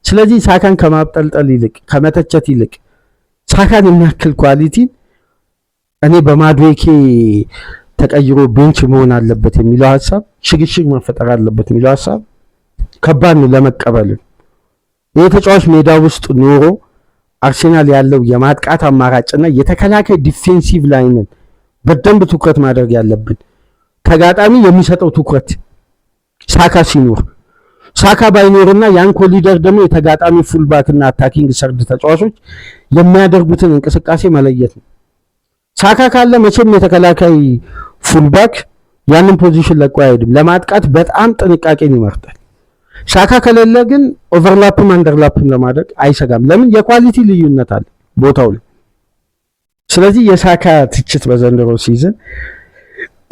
S1: ስለዚህ ሳካን ከማብጠልጠል ይልቅ ከመተቸት ይልቅ ሳካን የሚያክል ኳሊቲ እኔ በማድዌኬ ተቀይሮ ቤንች መሆን አለበት የሚለው ሐሳብ፣ ሽግሽግ መፈጠር አለበት የሚለው ሐሳብ ከባድ ነው ለመቀበል። ይሄ ተጫዋች ሜዳ ውስጥ ኖሮ አርሴናል ያለው የማጥቃት አማራጭና የተከላካይ ዲፌንሲቭ ላይንን በደንብ ትኩረት ማድረግ ያለብን ተጋጣሚ የሚሰጠው ትኩረት ሳካ ሲኖር፣ ሳካ ባይኖርና ያን ኮሊደር ደግሞ የተጋጣሚ ፉልባክ እና አታኪንግ ሰርድ ተጫዋቾች የሚያደርጉትን እንቅስቃሴ መለየት ነው። ሳካ ካለ መቼም የተከላካይ ፉልባክ ያንን ፖዚሽን ለቆ አይሄድም። ለማጥቃት በጣም ጥንቃቄን ይመርጣል። ሳካ ከሌለ ግን ኦቨርላፕም አንደርላፕም ለማድረግ አይሰጋም። ለምን? የኳሊቲ ልዩነት አለ ቦታው ላይ። ስለዚህ የሳካ ትችት በዘንድሮ ሲዝን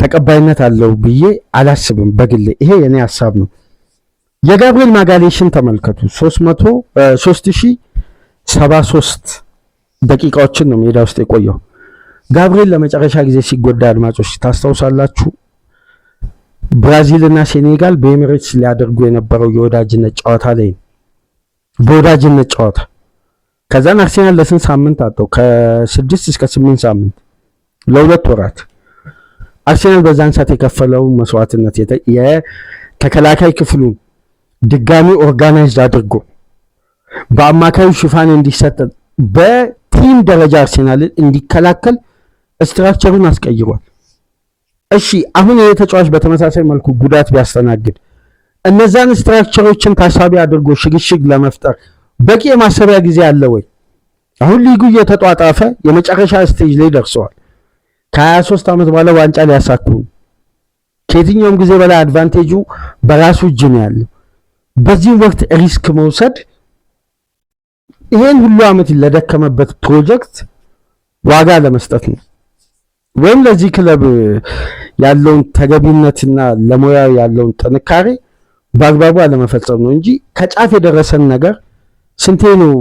S1: ተቀባይነት አለው ብዬ አላስብም በግሌ። ይሄ የኔ ሐሳብ ነው። የጋብሪኤል ማጋሌሽን ተመልከቱ። 3073 ደቂቃዎችን ነው ሜዳ ውስጥ የቆየው። ጋብሪኤል ለመጨረሻ ጊዜ ሲጎዳ አድማጮች ታስታውሳላችሁ። ብራዚል እና ሴኔጋል በኤሚሬትስ ሊያደርጉ የነበረው የወዳጅነት ጨዋታ ላይ በወዳጅነት ጨዋታ ከዛን አርሴናል ለስንት ሳምንት አጣው? ከ6 እስከ 8 ሳምንት ለሁለት ወራት። አርሴናል በዛን ሰዓት የከፈለው መስዋዕትነት የተከላካይ ክፍሉን ድጋሚ ኦርጋናይዝድ አድርጎ በአማካዩ ሽፋን እንዲሰጥ በቲም ደረጃ አርሴናልን እንዲከላከል ስትራክቸሩን አስቀይሯል። እሺ አሁን ይሄ ተጫዋች በተመሳሳይ መልኩ ጉዳት ቢያስተናግድ እነዛን ስትራክቸሮችን ታሳቢ አድርጎ ሽግሽግ ለመፍጠር በቂ የማሰቢያ ጊዜ አለ ወይ? አሁን ሊጉ እየተጧጣፈ የመጨረሻ ስቴጅ ላይ ደርሰዋል። ከ23 ዓመት በኋላ ዋንጫ ሊያሳኩ ከየትኛውም ጊዜ በላይ አድቫንቴጁ በራሱ እጅ ነው ያለው። በዚህ ወቅት ሪስክ መውሰድ ይሄን ሁሉ ዓመት ለደከመበት ፕሮጀክት ዋጋ ለመስጠት ነው፣ ወይም ለዚህ ክለብ ያለውን ተገቢነትና ለሙያው ያለውን ጥንካሬ በአግባቡ አለመፈጸም ነው እንጂ ከጫፍ የደረሰን ነገር ስንቴ ነው።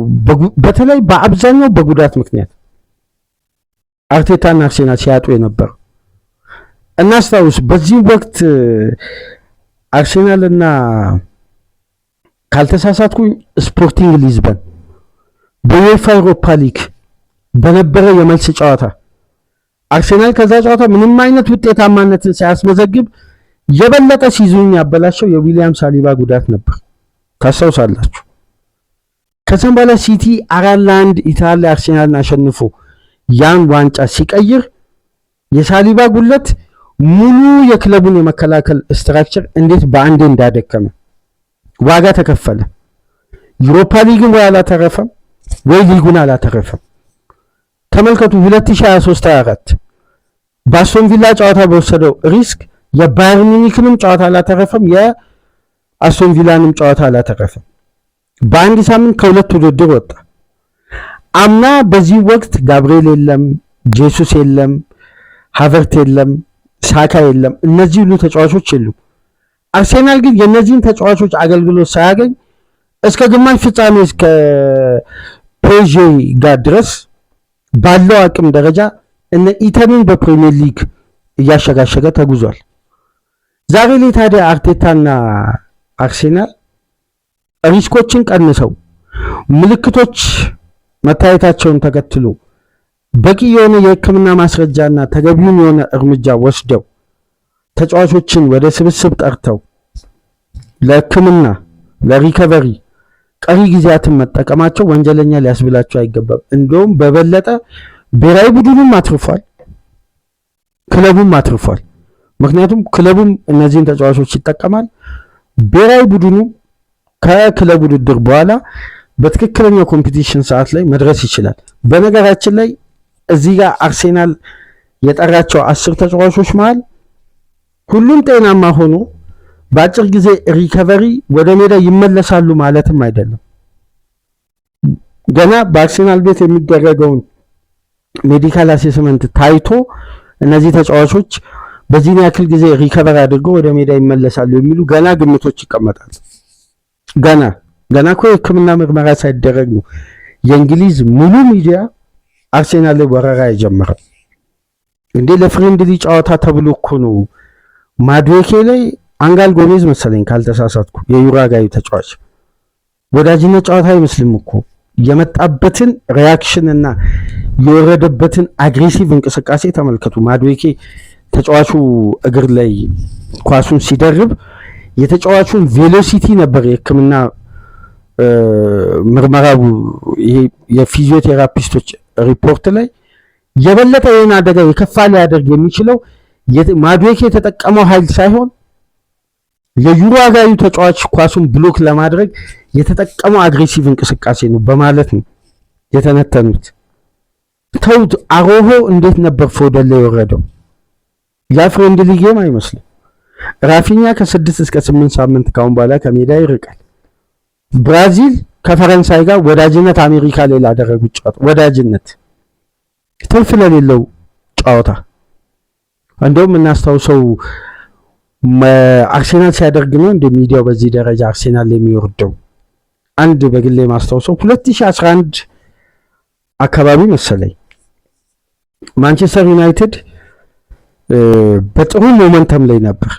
S1: በተለይ በአብዛኛው በጉዳት ምክንያት አርቴታና አርሴናል ሲያጡ የነበረው እናስታውስ። በዚህ ወቅት አርሴናልና ካልተሳሳትኩ ስፖርቲንግ ሊዝበን በዩኤፋ ኤውሮፓ ሊግ በነበረ የመልስ ጨዋታ አርሴናል ከዛ ጨዋታ ምንም አይነት ውጤታማነትን ሳያስመዘግብ የበለጠ ሲዙን ያበላሸው የዊሊያም ሳሊባ ጉዳት ነበር፣ ታስታውሳላችሁ። ከዛም በኋላ ሲቲ 4-1 ኢታሊ አርሴናልን አሸንፎ ያን ዋንጫ ሲቀይር የሳሊባ ጉለት ሙሉ የክለቡን የመከላከል ስትራክቸር እንዴት በአንዴ እንዳደከመ ዋጋ ተከፈለ። ዩሮፓ ሊግን ወይ አላተረፈም ወይ ሊጉን አላተረፈም። ተመልከቱ 2023-24 በአስቶን ቪላ ጨዋታ በወሰደው ሪስክ የባየር ሙኒክንም ጨዋታ አላተረፈም፣ የአስቶን ቪላንም ጨዋታ አላተረፈም። በአንድ ሳምንት ከሁለት ውድድር ወጣ። አምና በዚህ ወቅት ጋብሪኤል የለም፣ ጄሱስ የለም፣ ሃቨርት የለም፣ ሳካ የለም። እነዚህ ሁሉ ተጫዋቾች የሉም። አርሴናል ግን የነዚህን ተጫዋቾች አገልግሎት ሳያገኝ እስከ ግማሽ ፍጻሜ እስከ ፔዤ ጋር ድረስ ባለው አቅም ደረጃ እነ ኢተንን በፕሪሚየር ሊግ እያሸጋሸገ ተጉዟል። ዛሬ ላይ ታዲያ አርቴታና አርሴናል ሪስኮችን ቀንሰው ምልክቶች መታየታቸውን ተከትሎ በቂ የሆነ የሕክምና ማስረጃና ተገቢውን የሆነ እርምጃ ወስደው ተጫዋቾችን ወደ ስብስብ ጠርተው ለሕክምና ለሪከቨሪ ቀሪ ጊዜያትን መጠቀማቸው ወንጀለኛ ሊያስብላቸው አይገባም። እንደውም በበለጠ ብሔራዊ ቡድኑም አትርፏል፣ ክለቡም አትርፏል። ምክንያቱም ክለቡም እነዚህን ተጫዋቾች ይጠቀማል፣ ብሔራዊ ቡድኑ ከክለብ ውድድር በኋላ በትክክለኛ ኮምፒቲሽን ሰዓት ላይ መድረስ ይችላል። በነገራችን ላይ እዚህ ጋር አርሴናል የጠራቸው 10 ተጫዋቾች መሃል ሁሉም ጤናማ ሆኖ በአጭር ጊዜ ሪከቨሪ ወደ ሜዳ ይመለሳሉ ማለትም አይደለም። ገና በአርሴናል ቤት የሚደረገውን ሜዲካል አሴስመንት ታይቶ እነዚህ ተጫዋቾች በዚህን ያክል ጊዜ ሪከቨር አድርገው ወደ ሜዳ ይመለሳሉ የሚሉ ገና ግምቶች ይቀመጣሉ። ገና እኮ የሕክምና ምርመራ ሳይደረግ ነው የእንግሊዝ ሙሉ ሚዲያ አርሴናል ላይ ወረራ የጀመረው። እንዴ ለፍሬንድሊ ጨዋታ ተብሎ እኮ ነው ማድዌኬ ላይ አንጋል ጎሜዝ መሰለኝ ካልተሳሳትኩ የዩራጋዩ ተጫዋች ወዳጅነት ጨዋታ አይመስልም እኮ የመጣበትን ሪያክሽን እና የወረደበትን አግሬሲቭ እንቅስቃሴ ተመልከቱ። ማድዌኬ ተጫዋቹ እግር ላይ ኳሱን ሲደርብ የተጫዋቹን ቬሎሲቲ ነበር የሕክምና ምርመራው ይሄ የፊዚዮቴራፒስቶች ሪፖርት ላይ የበለጠ የሆነ አደጋ የከፋ ሊያደርግ የሚችለው ማዱዌኬ የተጠቀመው ኃይል ሳይሆን የዩሩጓዩ ተጫዋች ኳሱን ብሎክ ለማድረግ የተጠቀመው አግሬሲቭ እንቅስቃሴ ነው በማለት ነው የተነተኑት። ተውት፣ አሮሆ እንዴት ነበር ፎደን ላይ የወረደው? ያ ፍሬንድሊ ጌም አይመስልም። ራፊኛ ከ6 እስከ 8 ሳምንት ካሁን በኋላ ከሜዳ ይርቃል። ብራዚል ከፈረንሳይ ጋር ወዳጅነት አሜሪካ ላይ ላደረጉት ጨዋታ ወዳጅነት ትርፍ ለሌለው ጨዋታ እንደውም እናስታውሰው አርሴናል ሲያደርግ ነው እንደ ሚዲያው በዚህ ደረጃ አርሴናል የሚወርደው። አንድ በግሌ ማስታውሰው 2011 አካባቢ መሰለኝ ማንቸስተር ዩናይትድ በጥሩ ሞመንተም ላይ ነበር፣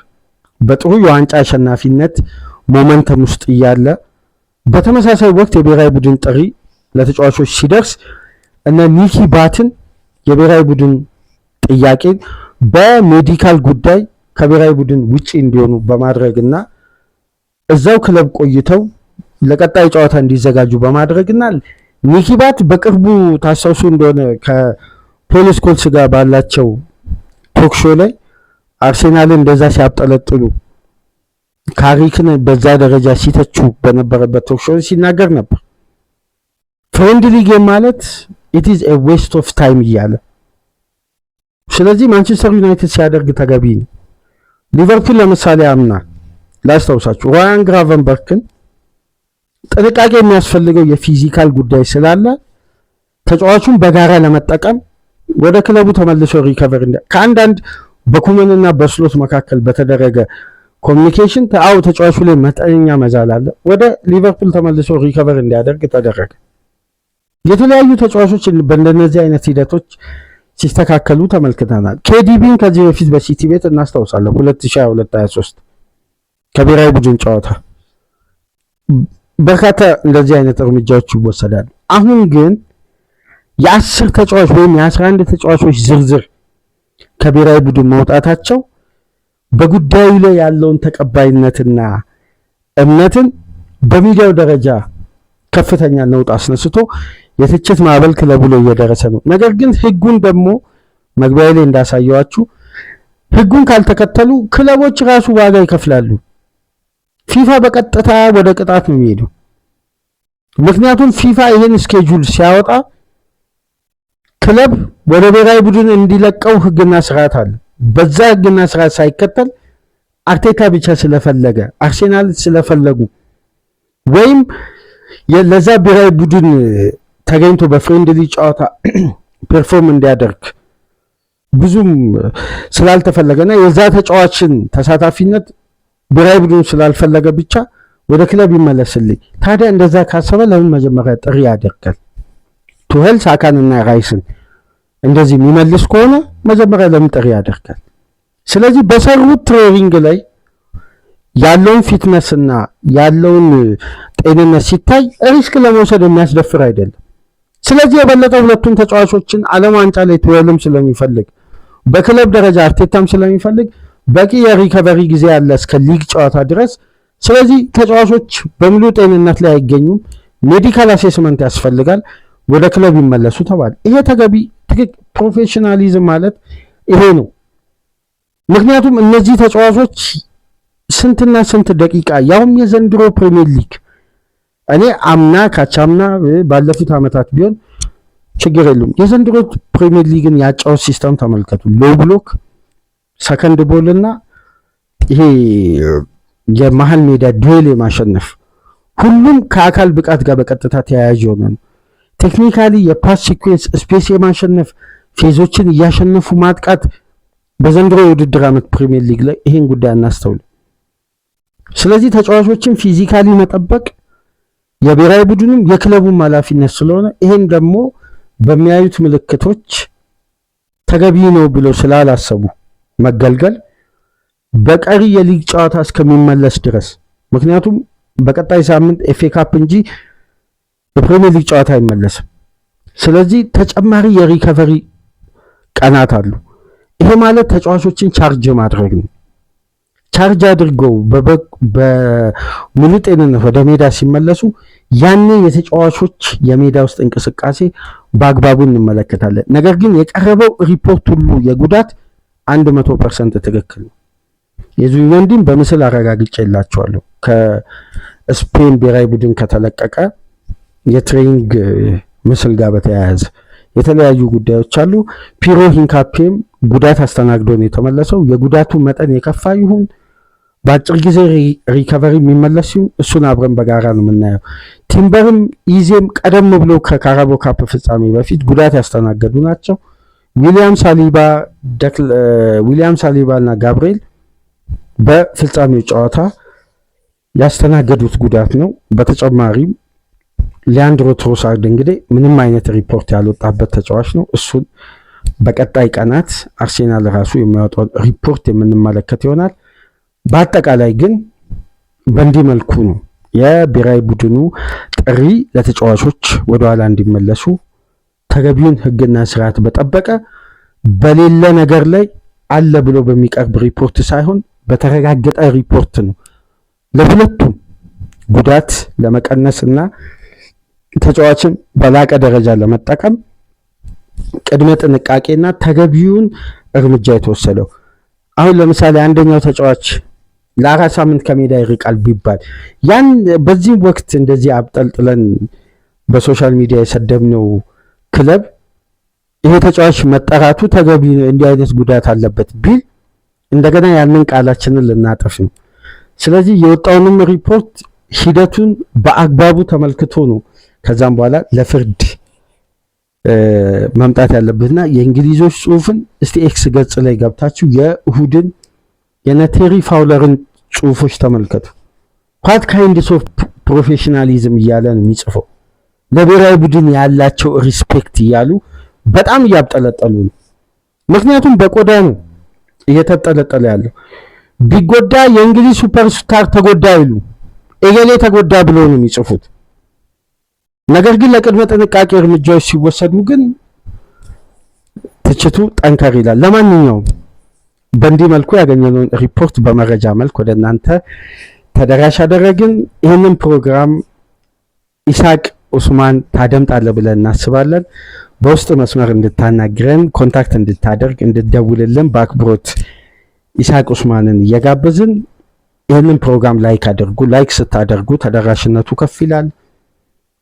S1: በጥሩ የዋንጫ አሸናፊነት ሞመንተም ውስጥ እያለ በተመሳሳይ ወቅት የብሔራዊ ቡድን ጥሪ ለተጫዋቾች ሲደርስ እነ ኒኪ ባትን የብሔራዊ ቡድን ጥያቄን በሜዲካል ጉዳይ ከብሔራዊ ቡድን ውጪ እንዲሆኑ በማድረግና እዛው ክለብ ቆይተው ለቀጣይ ጨዋታ እንዲዘጋጁ በማድረግና ኒኪ ባት በቅርቡ ታስታውሱ እንደሆነ ከፖል ስኮልስ ጋር ባላቸው ቶክሾ ላይ አርሴናልን እንደዛ ሲያብጠለጥሉ ካሪክን በዛ ደረጃ ሲተቹ በነበረበት ቶክሾ ሲናገር ነበር። ፍሬንድሊ ጌም ማለት it is a waste of time እያለ ስለዚህ ማንቸስተር ዩናይትድ ሲያደርግ ተገቢ ነው። ሊቨርፑል ለምሳሌ አምና ላስታውሳችሁ ራያን ግራቨንበርክን ጥንቃቄ የሚያስፈልገው የፊዚካል ጉዳይ ስላለ ተጫዋቹን በጋራ ለመጠቀም ወደ ክለቡ ተመልሶ ሪከቨር ከአንዳንድ በኩመንና በስሎት መካከል በተደረገ ኮሚኒኬሽን ተጫዋቹ ላይ መጠነኛ መዛል አለ። ወደ ሊቨርፑል ተመልሶ ሪከቨር እንዲያደርግ ተደረገ። የተለያዩ ተጫዋቾች በእንደነዚህ አይነት ሂደቶች ሲስተካከሉ ተመልክተናል። ኬዲቢን ከዚህ በፊት በሲቲ ቤት እናስታውሳለን 2022-23 ከብሔራዊ ቡድን ጨዋታ በርካታ እንደዚህ አይነት እርምጃዎች ይወሰዳሉ። አሁን ግን የ10 ተጫዋች ወይም የ11 ተጫዋቾች ዝርዝር ከብሔራዊ ቡድን መውጣታቸው በጉዳዩ ላይ ያለውን ተቀባይነትና እምነትን በሚዲያው ደረጃ ከፍተኛ ነውጥ አስነስቶ የትችት ማዕበል ክለቡ ላይ እየደረሰ ነው። ነገር ግን ህጉን ደግሞ መግቢያ ላይ እንዳሳየዋችሁ ህጉን ካልተከተሉ ክለቦች ራሱ ዋጋ ይከፍላሉ። ፊፋ በቀጥታ ወደ ቅጣት ነው የሚሄደው። ምክንያቱም ፊፋ ይሄን ስኬጁል ሲያወጣ ክለብ ወደ ብሔራዊ ቡድን እንዲለቀው ህግና ስርዓት አለ። በዛ ህግና ስርዓት ሳይከተል አርቴታ ብቻ ስለፈለገ አርሴናል ስለፈለጉ ወይም ለዛ ብሔራዊ ቡድን ተገኝቶ በፍሬንድሊ ጨዋታ ፐርፎርም እንዲያደርግ ብዙም ስላልተፈለገና የዛ ተጫዋችን ተሳታፊነት ብሔራዊ ቡድን ስላልፈለገ ብቻ ወደ ክለብ ይመለስልኝ። ታዲያ እንደዛ ካሰበ ለምን መጀመሪያ ጥሪ ያደርጋል? ቱሄል ሳካንና ራይስን እንደዚህ የሚመልስ ከሆነ መጀመሪያ ለምን ጥሪ ያደርጋል? ስለዚህ በሰሩት ትሬኒንግ ላይ ያለውን ፊትነስ እና ያለውን ጤንነት ሲታይ ሪስክ ለመውሰድ የሚያስደፍር አይደለም። ስለዚህ የበለጠ ሁለቱም ተጫዋቾችን ዓለም ዋንጫ ላይ ቱሄልም ስለሚፈልግ በክለብ ደረጃ አርቴታም ስለሚፈልግ በቂ የሪከቨሪ ጊዜ ያለ እስከ ሊግ ጨዋታ ድረስ። ስለዚህ ተጫዋቾች በሙሉ ጤንነት ላይ አይገኙም፣ ሜዲካል አሴስመንት ያስፈልጋል፣ ወደ ክለብ ይመለሱ ተባለ። ይሄ ተገቢ ፕሮፌሽናሊዝም ማለት ይሄ ነው። ምክንያቱም እነዚህ ተጫዋቾች ስንትና ስንት ደቂቃ ያውም የዘንድሮ ፕሪሚየር ሊግ እኔ አምና ካቻምና ባለፉት ዓመታት ቢሆን ችግር የለም። የዘንድሮ ፕሪሚየር ሊግን ያጫወት ሲስተም ተመልከቱ። ሎው ብሎክ፣ ሰከንድ ቦል እና ይሄ የመሃል ሜዳ ዱዌል የማሸነፍ ሁሉም ከአካል ብቃት ጋር በቀጥታ ተያያዥ የሆነ ነው። ቴክኒካሊ የፓስ ሲኩዌንስ ስፔስ የማሸነፍ ፌዞችን እያሸነፉ ማጥቃት በዘንድሮ የውድድር ዓመት ፕሪሚየር ሊግ ላይ ይሄን ጉዳይ እናስተውል። ስለዚህ ተጫዋቾችን ፊዚካሊ መጠበቅ የብሔራዊ ቡድኑም የክለቡም ኃላፊነት ስለሆነ ይሄን ደግሞ በሚያዩት ምልክቶች ተገቢ ነው ብለው ስላላሰቡ መገልገል በቀሪ የሊግ ጨዋታ እስከሚመለስ ድረስ ምክንያቱም በቀጣይ ሳምንት ኤፍኤ ካፕ እንጂ የፕሪሚየር ሊግ ጨዋታ አይመለስም። ስለዚህ ተጨማሪ የሪከቨሪ ቀናት አሉ። ይሄ ማለት ተጫዋቾችን ቻርጅ ማድረግ ነው። ቻርጅ አድርገው በሙሉ ጤንነት ወደ ሜዳ ሲመለሱ ያኔ የተጫዋቾች የሜዳ ውስጥ እንቅስቃሴ በአግባቡ እንመለከታለን። ነገር ግን የቀረበው ሪፖርት ሁሉ የጉዳት 100% ትክክል ነው። የዙቢሜንዲን በምስል አረጋግጬላችኋለሁ። ከስፔን ብሔራዊ ቡድን ከተለቀቀ የትሬኒንግ ምስል ጋር በተያያዘ የተለያዩ ጉዳዮች አሉ። ፒሮ ሂንካፔም ጉዳት አስተናግዶ ነው የተመለሰው። የጉዳቱ መጠን የከፋ ይሁን በአጭር ጊዜ ሪከቨሪ የሚመለስ ይሁን እሱን አብረን በጋራ ነው የምናየው። ቲምበርም ኢዜም ቀደም ብሎ ከካራቦ ካፕ ፍጻሜ በፊት ጉዳት ያስተናገዱ ናቸው። ዊሊያም ሳሊባ እና ጋብርኤል በፍጻሜው ጨዋታ ያስተናገዱት ጉዳት ነው። በተጨማሪም ሊያንድሮ ትሮሳርድ እንግዲህ ምንም አይነት ሪፖርት ያልወጣበት ተጫዋች ነው። እሱን በቀጣይ ቀናት አርሴናል ራሱ የሚያወጣውን ሪፖርት የምንመለከት ይሆናል። በአጠቃላይ ግን በእንዲህ መልኩ ነው የብሔራዊ ቡድኑ ጥሪ ለተጫዋቾች ወደኋላ እንዲመለሱ ተገቢውን ሕግና ስርዓት በጠበቀ በሌለ ነገር ላይ አለ ብሎ በሚቀርብ ሪፖርት ሳይሆን በተረጋገጠ ሪፖርት ነው ለሁለቱም ጉዳት ለመቀነስና ተጫዋችን በላቀ ደረጃ ለመጠቀም ቅድመ ጥንቃቄና ተገቢውን እርምጃ የተወሰደው። አሁን ለምሳሌ አንደኛው ተጫዋች ለ4 ሳምንት ከሜዳ ይርቃል ቢባል ያን በዚህ ወቅት እንደዚህ አብጠልጥለን በሶሻል ሚዲያ የሰደብነው ክለብ ይሄ ተጫዋች መጠራቱ ተገቢ እንዲህ አይነት ጉዳት አለበት ቢል እንደገና ያንን ቃላችንን ልናጠፍ ነው። ስለዚህ የወጣውንም ሪፖርት ሂደቱን በአግባቡ ተመልክቶ ነው ከዛም በኋላ ለፍርድ መምጣት ያለበትና የእንግሊዞች ጽሁፍን እስቲ ኤክስ ገጽ ላይ ገብታችሁ የእሁድን የነቴሪ ፋውለርን ጽሁፎች ተመልከቱ። ኳት ካይንድስ ኦፍ ፕሮፌሽናሊዝም እያለ ነው የሚጽፈው። ለብሔራዊ ቡድን ያላቸው ሪስፔክት እያሉ በጣም እያብጠለጠሉ ነው። ምክንያቱም በቆዳ ነው እየተጠለጠለ ያለው። ቢጎዳ የእንግሊዝ ሱፐርስታር ተጎዳ ይሉ እገሌ ተጎዳ ብሎ ነው የሚጽፉት። ነገር ግን ለቅድመ ጥንቃቄ እርምጃዎች ሲወሰዱ ግን ትችቱ ጠንከር ይላል። ለማንኛውም በእንዲህ መልኩ ያገኘነውን ሪፖርት በመረጃ መልክ ወደ እናንተ ተደራሽ አደረግን። ይህንን ፕሮግራም ኢሳቅ ኡስማን ታደምጣለህ ብለን እናስባለን። በውስጥ መስመር እንድታናግረን ኮንታክት እንድታደርግ እንድደውልልን በአክብሮት ኢሳቅ ኡስማንን እየጋበዝን ይህንን ፕሮግራም ላይክ አድርጉ። ላይክ ስታደርጉ ተደራሽነቱ ከፍ ይላል፣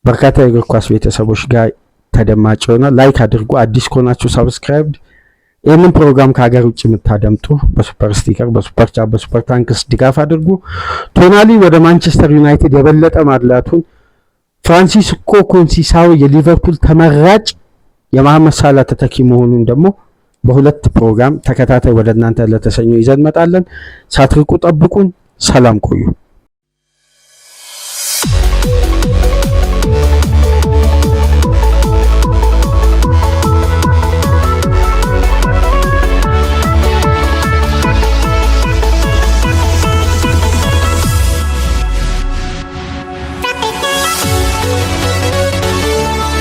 S1: በርካታ የእግር ኳስ ቤተሰቦች ጋር ተደማጭ ይሆናል። ላይክ አድርጉ። አዲስ ከሆናችሁ ሰብስክራይብ። ይህንን ፕሮግራም ከሀገር ውጭ የምታደምጡ በሱፐር ስቲከር፣ በሱፐር ቻት፣ በሱፐር ታንክስ ድጋፍ አድርጉ። ቶናሊ ወደ ማንቸስተር ዩናይትድ የበለጠ ማድላቱን፣ ፍራንሲስኮ ኮንሲሳው የሊቨርፑል ተመራጭ የመሐመድ ሳላ ተተኪ መሆኑን ደግሞ በሁለት ፕሮግራም ተከታታይ ወደ እናንተ ለተሰኘው ይዘን መጣለን። ሳትርቁ ጠብቁን። ሰላም ቆዩ።